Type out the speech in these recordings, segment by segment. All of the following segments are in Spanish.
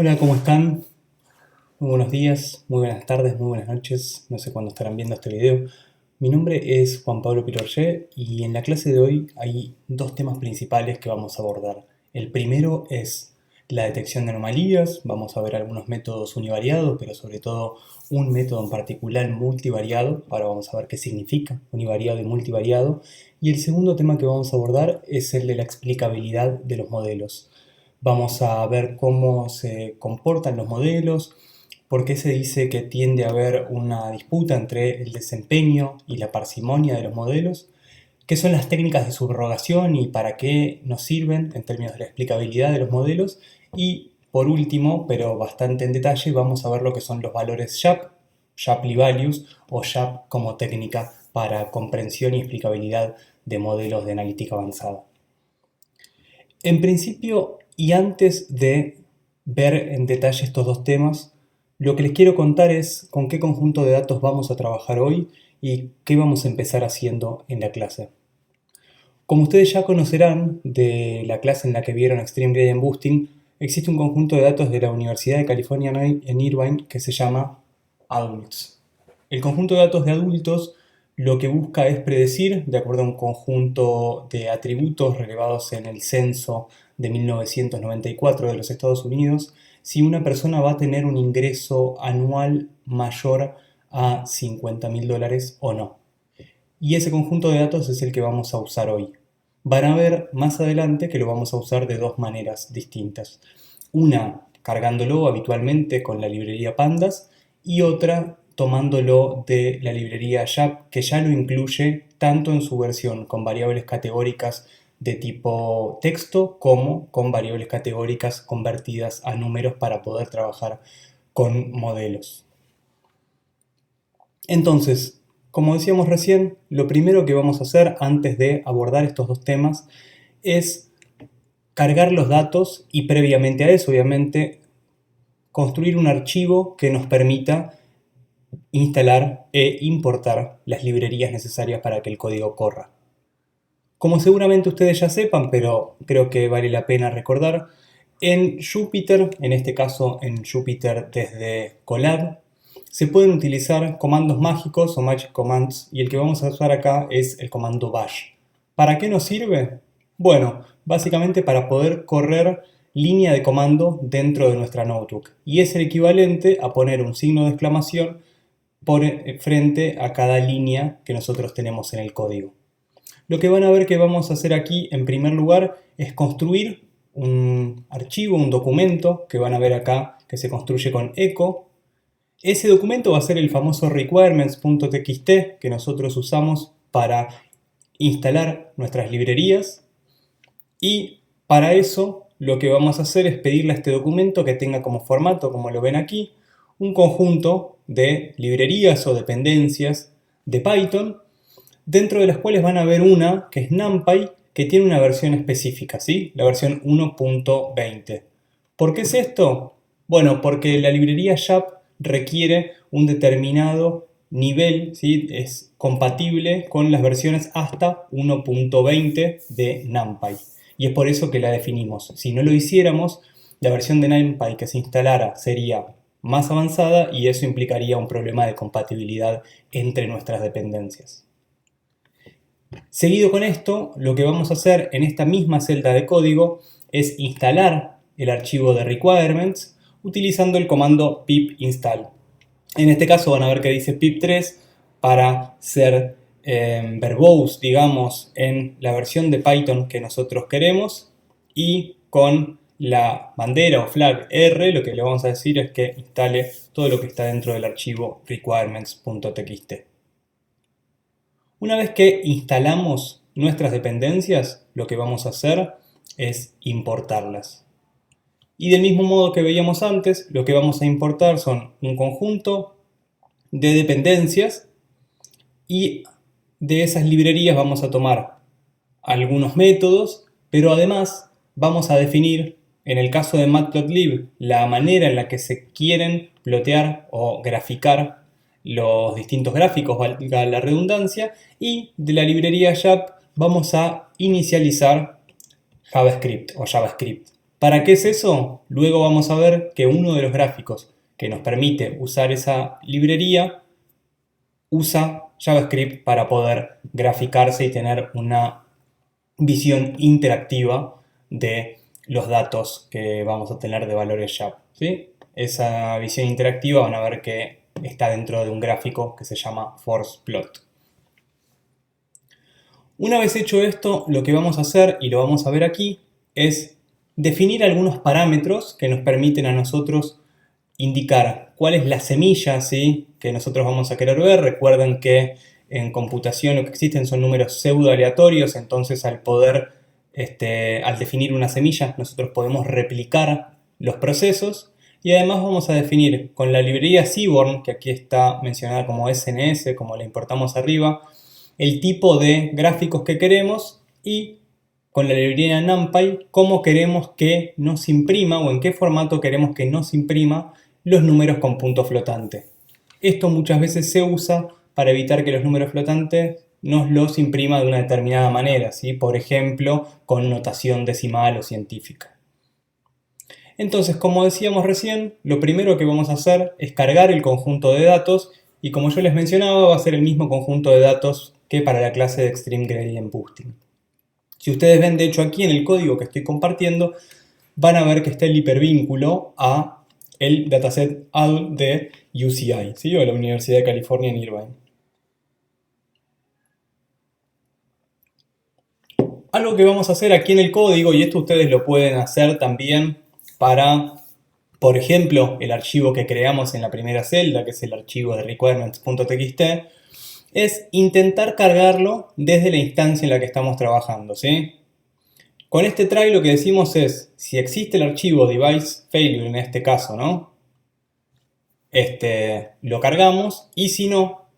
Hola, ¿cómo están? Muy buenos días, muy buenas tardes, muy buenas noches. No sé cuándo estarán viendo este video. Mi nombre es Juan Pablo Pilorgé y en la clase de hoy hay dos temas principales que vamos a abordar. El primero es la detección de anomalías. Vamos a ver algunos métodos univariados, pero sobre todo un método en particular multivariado. Ahora vamos a ver qué significa univariado y multivariado. Y el segundo tema que vamos a abordar es el de la explicabilidad de los modelos. Vamos a ver cómo se comportan los modelos, por qué se dice que tiende a haber una disputa entre el desempeño y la parsimonia de los modelos, qué son las técnicas de subrogación y para qué nos sirven en términos de la explicabilidad de los modelos, y por último, pero bastante en detalle, vamos a ver lo que son los valores SHAP, Shapley Values o SHAP como técnica para comprensión y explicabilidad de modelos de analítica avanzada. En principio, y antes de ver en detalle estos dos temas, lo que les quiero contar es con qué conjunto de datos vamos a trabajar hoy y qué vamos a empezar haciendo en la clase. Como ustedes ya conocerán de la clase en la que vieron Extreme Gradient Boosting, existe un conjunto de datos de la Universidad de California en Irvine que se llama Adults. El conjunto de datos de adultos lo que busca es predecir, de acuerdo a un conjunto de atributos relevados en el censo de 1994 de los Estados Unidos, si una persona va a tener un ingreso anual mayor a $50.000 o no. Y ese conjunto de datos es el que vamos a usar hoy. Van a ver más adelante que lo vamos a usar de dos maneras distintas. Una cargándolo habitualmente con la librería Pandas y otra tomándolo de la librería YAP, que ya lo incluye tanto en su versión con variables categóricas de tipo texto como con variables categóricas convertidas a números para poder trabajar con modelos. Entonces, como decíamos recién, lo primero que vamos a hacer antes de abordar estos dos temas es cargar los datos y previamente a eso, obviamente, construir un archivo que nos permita instalar e importar las librerías necesarias para que el código corra. Como seguramente ustedes ya sepan, pero creo que vale la pena recordar, en Jupyter, en este caso en Jupyter desde Colab, se pueden utilizar comandos mágicos o magic commands y el que vamos a usar acá es el comando bash. ¿Para qué nos sirve? Bueno, básicamente para poder correr línea de comando dentro de nuestra notebook y es el equivalente a poner un signo de exclamación por frente a cada línea que nosotros tenemos en el código. Lo que van a ver que vamos a hacer aquí en primer lugar es construir un archivo, un documento que van a ver acá que se construye con echo. Ese documento va a ser el famoso requirements.txt que nosotros usamos para instalar nuestras librerías y para eso lo que vamos a hacer es pedirle a este documento que tenga como formato, como lo ven aquí, un conjunto de librerías o dependencias de Python, dentro de las cuales van a ver una que es NumPy, que tiene una versión específica, ¿sí? La versión 1.20. ¿Por qué es esto? Bueno, porque la librería YAP requiere un determinado nivel, ¿sí? Es compatible con las versiones hasta 1.20 de NumPy. Y es por eso que la definimos. Si no lo hiciéramos, la versión de NumPy que se instalara sería más avanzada y eso implicaría un problema de compatibilidad entre nuestras dependencias. Seguido con esto, lo que vamos a hacer en esta misma celda de código es instalar el archivo de requirements utilizando el comando pip install. En este caso van a ver que dice pip3 para ser verbose, digamos, en la versión de Python que nosotros queremos y con la bandera o flag R lo que le vamos a decir es que instale todo lo que está dentro del archivo requirements.txt. Una vez que instalamos nuestras dependencias, lo que vamos a hacer es importarlas. Y del mismo modo que veíamos antes, lo que vamos a importar son un conjunto de dependencias y de esas librerías vamos a tomar algunos métodos, pero además vamos a definir, en el caso de Matplotlib, la manera en la que se quieren plotear o graficar los distintos gráficos, valga la redundancia, y de la librería YAP vamos a inicializar JavaScript o JavaScript. ¿Para qué es eso? Luego vamos a ver que uno de los gráficos que nos permite usar esa librería usa JavaScript para poder graficarse y tener una visión interactiva de los datos que vamos a tener de valores YAP, ¿sí? Esa visión interactiva van a ver que está dentro de un gráfico que se llama ForcePlot. Una vez hecho esto, lo que vamos a hacer, y lo vamos a ver aquí, es definir algunos parámetros que nos permiten a nosotros indicar cuál es la semilla, ¿sí?, que nosotros vamos a querer ver. Recuerden que en computación lo que existen son números pseudo aleatorios, entonces al definir una semilla, nosotros podemos replicar los procesos. Y además vamos a definir con la librería Seaborn, que aquí está mencionada como SNS, como la importamos arriba, el tipo de gráficos que queremos, y con la librería NumPy cómo queremos que nos imprima o en qué formato queremos que nos imprima los números con punto flotante. Esto muchas veces se usa para evitar que los números flotantes nos los imprima de una determinada manera, ¿sí? Por ejemplo, con notación decimal o científica. Entonces, como decíamos recién, lo primero que vamos a hacer es cargar el conjunto de datos, y como yo les mencionaba, va a ser el mismo conjunto de datos que para la clase de Extreme Gradient Boosting. Si ustedes ven, de hecho, aquí en el código que estoy compartiendo, van a ver que está el hipervínculo a el dataset AL de UCI, ¿sí?, o la Universidad de California en Irvine. Algo que vamos a hacer aquí en el código, y esto ustedes lo pueden hacer también para, por ejemplo, el archivo que creamos en la primera celda, que es el archivo de requirements.txt, es intentar cargarlo desde la instancia en la que estamos trabajando, ¿sí? Con este try lo que decimos es, si existe el archivo device failure en este caso, ¿no?, lo cargamos, y si no,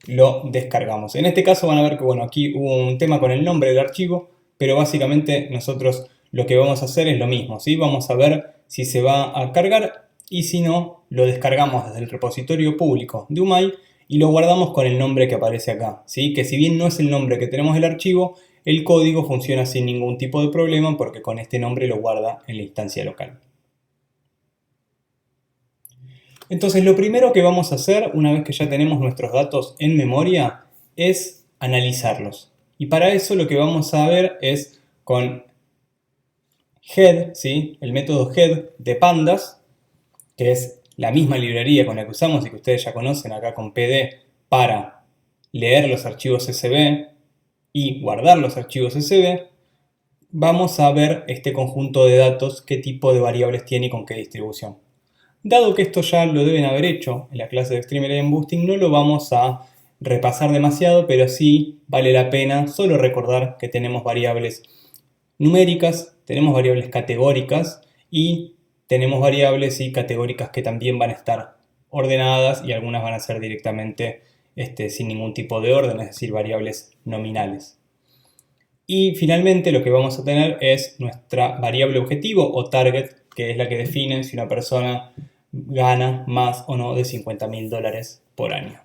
lo descargamos. En este caso van a ver que, bueno, aquí hubo un tema con el nombre del archivo, pero básicamente nosotros lo que vamos a hacer es lo mismo, ¿sí? Vamos a ver si se va a cargar, y si no, lo descargamos desde el repositorio público de UMAI y lo guardamos con el nombre que aparece acá, ¿sí? Que si bien no es el nombre que tenemos del archivo, el código funciona sin ningún tipo de problema porque con este nombre lo guarda en la instancia local. Entonces, lo primero que vamos a hacer una vez que ya tenemos nuestros datos en memoria es analizarlos. Y para eso lo que vamos a ver es con head, ¿sí?, el método head de pandas, que es la misma librería con la que usamos y que ustedes ya conocen acá con PD para leer los archivos CSV y guardar los archivos CSV. Vamos a ver este conjunto de datos, qué tipo de variables tiene y con qué distribución. Dado que esto ya lo deben haber hecho en la clase de Extreme Gradient Boosting, no lo vamos a repasar demasiado, pero sí vale la pena solo recordar que tenemos variables numéricas, tenemos variables categóricas y tenemos variables categóricas que también van a estar ordenadas, y algunas van a ser directamente sin ningún tipo de orden, es decir, variables nominales. Y finalmente lo que vamos a tener es nuestra variable objetivo o target, que es la que define si una persona gana más o no de $50.000 por año.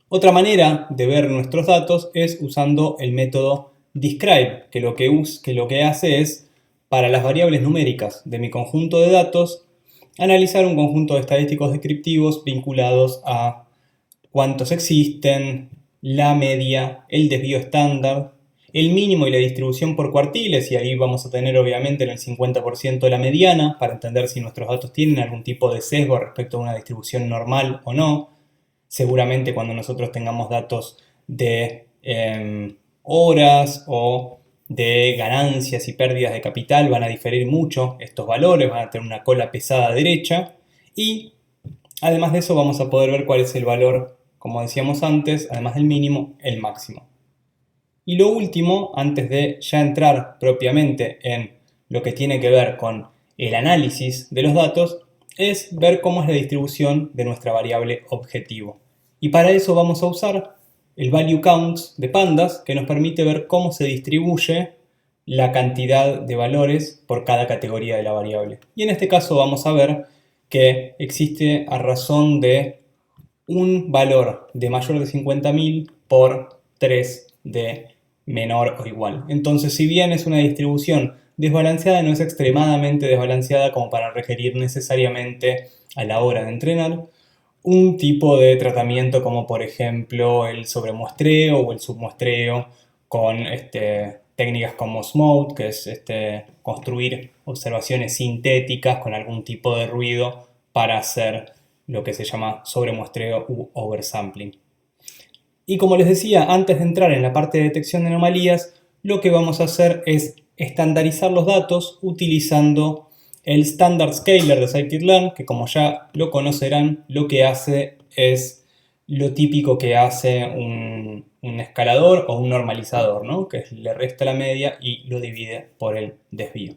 Otra manera de ver nuestros datos es usando el método describe, que lo que hace es, para las variables numéricas de mi conjunto de datos, analizar un conjunto de estadísticos descriptivos vinculados a cuántos existen, la media, el desvío estándar, el mínimo y la distribución por cuartiles, y ahí vamos a tener obviamente en el 50% la mediana para entender si nuestros datos tienen algún tipo de sesgo respecto a una distribución normal o no. Seguramente cuando nosotros tengamos datos de horas o de ganancias y pérdidas de capital van a diferir mucho estos valores, van a tener una cola pesada derecha, y además de eso vamos a poder ver cuál es el valor, como decíamos antes, además del mínimo, el máximo. Y lo último, antes de ya entrar propiamente en lo que tiene que ver con el análisis de los datos, es ver cómo es la distribución de nuestra variable objetivo. Y para eso vamos a usar el value counts de pandas, que nos permite ver cómo se distribuye la cantidad de valores por cada categoría de la variable. Y en este caso vamos a ver que existe a razón de un valor de mayor de 50.000 por 3 de menor o igual. Entonces, si bien es una distribución desbalanceada, no es extremadamente desbalanceada como para requerir necesariamente a la hora de entrenar un tipo de tratamiento como por ejemplo el sobremuestreo o el submuestreo con técnicas como SMOTE, que es construir observaciones sintéticas con algún tipo de ruido para hacer lo que se llama sobremuestreo u oversampling. Y como les decía, antes de entrar en la parte de detección de anomalías, lo que vamos a hacer es estandarizar los datos utilizando el Standard Scaler de Scikit-learn, que como ya lo conocerán, lo que hace es lo típico que hace un escalador o un normalizador, ¿no? Que le resta la media y lo divide por el desvío.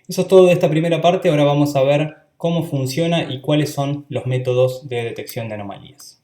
Eso es todo de esta primera parte. Ahora vamos a ver cómo funciona y cuáles son los métodos de detección de anomalías.